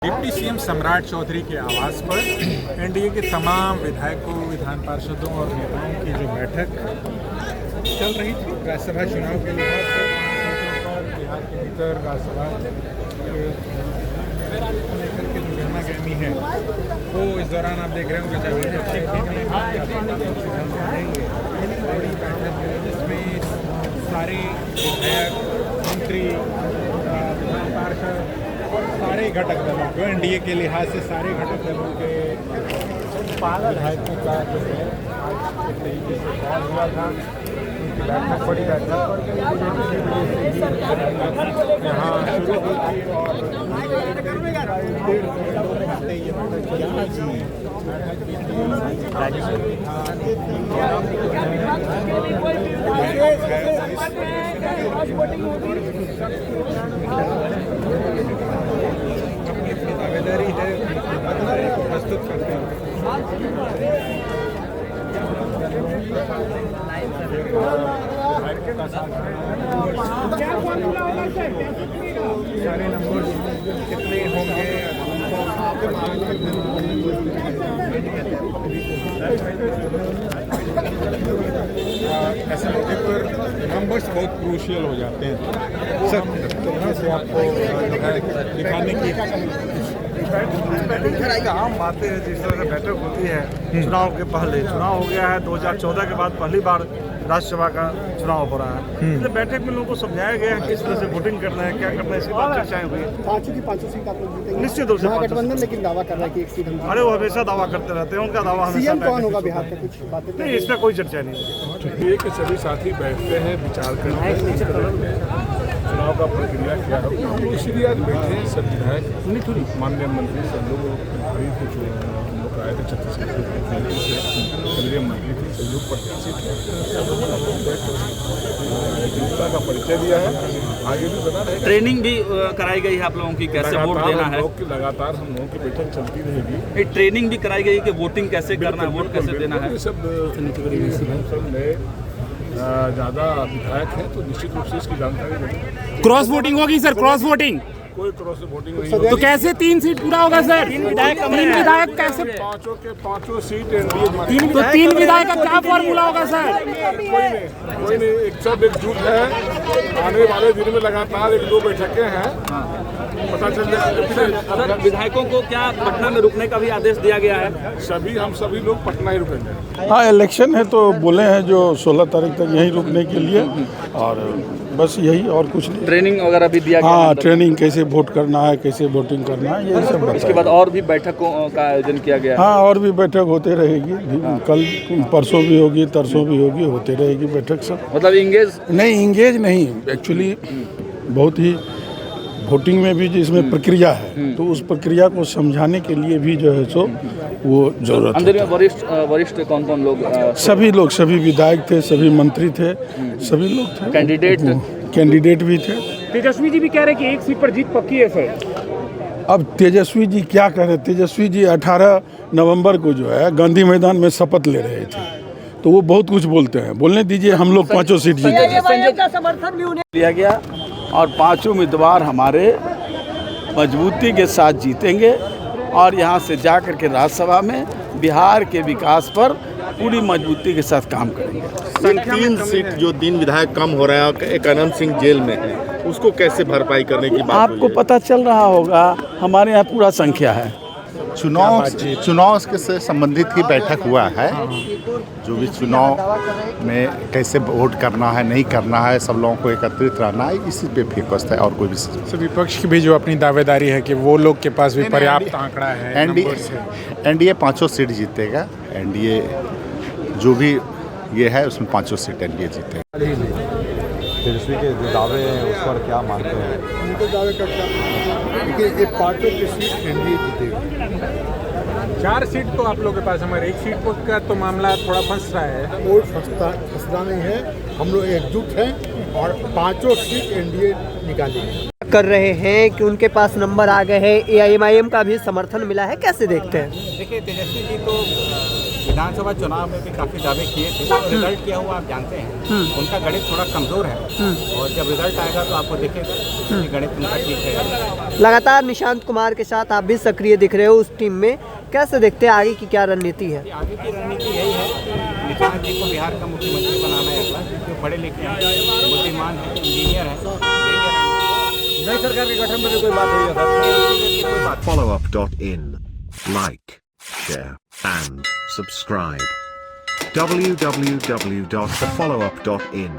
Deputy CM सम्राट चौधरी के आवास पर एनडीए के तमाम विधायकों, विधान पार्षदों और नेताओं की जो बैठक चल रही थी राज्यसभा चुनाव के लिहाज से बिहार के भीतर राज्यसभा लेकर के जो गहमा गहमी है वो इस दौरान आप देख रहे होंगे बड़ी बैठक है जिसमें सारे विधायक, मंत्री, विधान पार्षद और सारे घटक दलों को एनडीए के लिहाज से सारे घटक दलों के विधायकों का जो है आज एक तरीके से कॉल हुआ था। उनकी बैठक बड़ी बैठक यहाँ शुरू हुई थी और दावेदारी है प्रस्तुत करते हैं। सारे नंबर कितने होंगे ऐसे मौके पर नंबर्स बहुत क्रूशियल हो जाते हैं। सब तरह से आपको दिखाने की आम बातें हैं। जिस तरह से बैठक होती है चुनाव के पहले, चुनाव हो गया है 2014 के बाद पहली बार राज्यसभा का चुनाव हो रहा है। इसलिए बैठक में लोगों को समझाया गया है किस तरह से वोटिंग करना है, क्या करना है, इसकी बात चर्चाएं हुई। पांचों की पांचों सीट आप लोग जीतेंगे निश्चित रूप से गठबंधन, लेकिन दावा कर रहा है कि एक सीट हम अरे वो हमेशा दावा करते रहते हैं, उनका दावा हमेशा सीएम कौन होगा बिहार का, कुछ बातें नहीं, इसमें कोई चर्चा नहीं। ये कि सभी साथी बैठते हैं, विचार करते हैं चुनाव का प्रक्रिया क्या हो। इसीलिए आज बैठे हैं सब विधायक, माननीय मंत्री सब लोग कुछ लोग आए थे छत्तीसगढ़ से, केंद्रीय मंत्री थे, सहयोग प्रत्याशी थे, एकजुटता का परिचय दिया है। आगे भी बना रहेगा। ट्रेनिंग भी कराई गई है आप लोगों की, कैसे वोट देना है। लगातार हम लोगों की बैठक चलती रहेगी। ट्रेनिंग भी कराई गई कि वोटिंग कैसे करना है, वोट कैसे देना है। सब नए ज़्यादा विधायक हैं तो निश्चित रूप से इसकी जानकारी मिलेगी। क्रॉस वोटिंग होगी सर, क्रॉस वोटिंग। कोई क्रॉस वोटिंग नहीं होगी। तो कैसे 3 सीट पूरा होगा सर? 3 विधायक कैसे? पांचों के पांचों सीट एनडीए जीतेगी। तो 3 विधायक का क्या फॉर्मूला होगा सर? कोई नहीं, एक सब एकजुट है। आने वाले दिन में लगातार 1-2 बैठकें हैं, पता चल जाएगा। सर, विधायकों को क्या पटना में रुकने का भी आदेश दिया गया है? हम सभी लोग पटना ही रुकेंगे। हाँ, इलेक्शन है तो बोले हैं जो 16 तारीख तक यहीं रुकने के लिए, और बस यही और कुछ नहीं। ट्रेनिंग वगैरह भी दिया गया? हाँ, ट्रेनिंग कैसे वोट करना है, कैसे वोटिंग करना है, यही सब बताया। इसके बाद और भी बैठकों का आयोजन किया गया है? हाँ, और भी बैठक होते रहेगी। कल परसों भी होगी, तरसों भी होगी, होते रहेगी बैठक सब। मतलब इंगेज नहीं, एक्चुअली बहुत ही वोटिंग में भी जिसमें प्रक्रिया है तो उस प्रक्रिया को समझाने के लिए भी जो है सो वो जरूरत अंदर में वरिष्ठ कौन लोग? सभी लोग, सभी विधायक थे, सभी मंत्री थे, सभी लोग थे। कैंडिडेट भी थे। तेजस्वी जी भी कह रहे हैं कि एक सीट पर जीत पक्की है सर। अब तेजस्वी जी क्या कह रहे? तेजस्वी जी 18 नवंबर को जो है गांधी मैदान में शपथ ले रहे थे, तो वो बहुत कुछ बोलते हैं। बोलने दीजिए, हम लोग 5 सीट जीतेंगे। का समर्थन भी उन्हें लिया गया और 5 उम्मीदवार हमारे मजबूती के साथ जीतेंगे और यहाँ से जा कर के राज्यसभा में बिहार के विकास पर पूरी मजबूती के साथ काम करेंगे। 3 सीट जो 3 विधायक कम हो रहे हैं, एक अनंत सिंह जेल में है, उसको कैसे भरपाई करने की बात आपको पता चल रहा होगा, हमारे यहाँ पूरा संख्या है। चुनाव से संबंधित ही बैठक हुआ है। जो भी चुनाव में कैसे वोट करना है, नहीं करना है, सब लोगों को एकत्रित रहना है, इसी पे फोकस है और कोई भी। विपक्ष की भी जो अपनी दावेदारी है कि वो लोग के पास भी पर्याप्त आंकड़ा है। एनडीए 5 सीट जीतेगा। एनडीए जो भी ये है उसमें 5 सीट एनडीए जीतेगा। तेजस्वी के जो दावे हैं उस पर क्या मानते हैं? उनको दावे करता देखिए, ये पांचों की सीट एनडीए जीतेगी। 4 सीट तो आप लोग के पास, हमारे 1 सीट का तो मामला थोड़ा फंस रहा है। कोई फंसना नहीं है, हम लोग एकजुट हैं और 5 सीट एनडीए निकालेंगे। कर रहे हैं कि उनके पास नंबर आ गए हैं, एआईएमआईएम का भी समर्थन मिला है, कैसे देखते हैं? देखिए, तेजस्वी जी तो विधानसभा चुनाव में भी काफ़ी दावे किए थे, तो रिजल्ट क्या हुआ आप जानते हैं। उनका गणित थोड़ा कमज़ोर है, और जब रिजल्ट आएगा तो आपको दिखेगा कि गणित उनका ठीक है। लगातार निशांत कुमार के साथ आप भी सक्रिय दिख रहे हो उस टीम में, कैसे देखते हैं आगे की क्या रणनीति है? आगे की रणनीति यही है कि निशांत जी को बिहार का मुख्यमंत्री बनाना है अगला, क्योंकि पढ़े लिखे हैं, बुद्धिमान है, इंजीनियर है। नई सरकार के गठन में भी कोई बात नहीं है। Followup.in. Like, share, and subscribe. www.thefollowup.in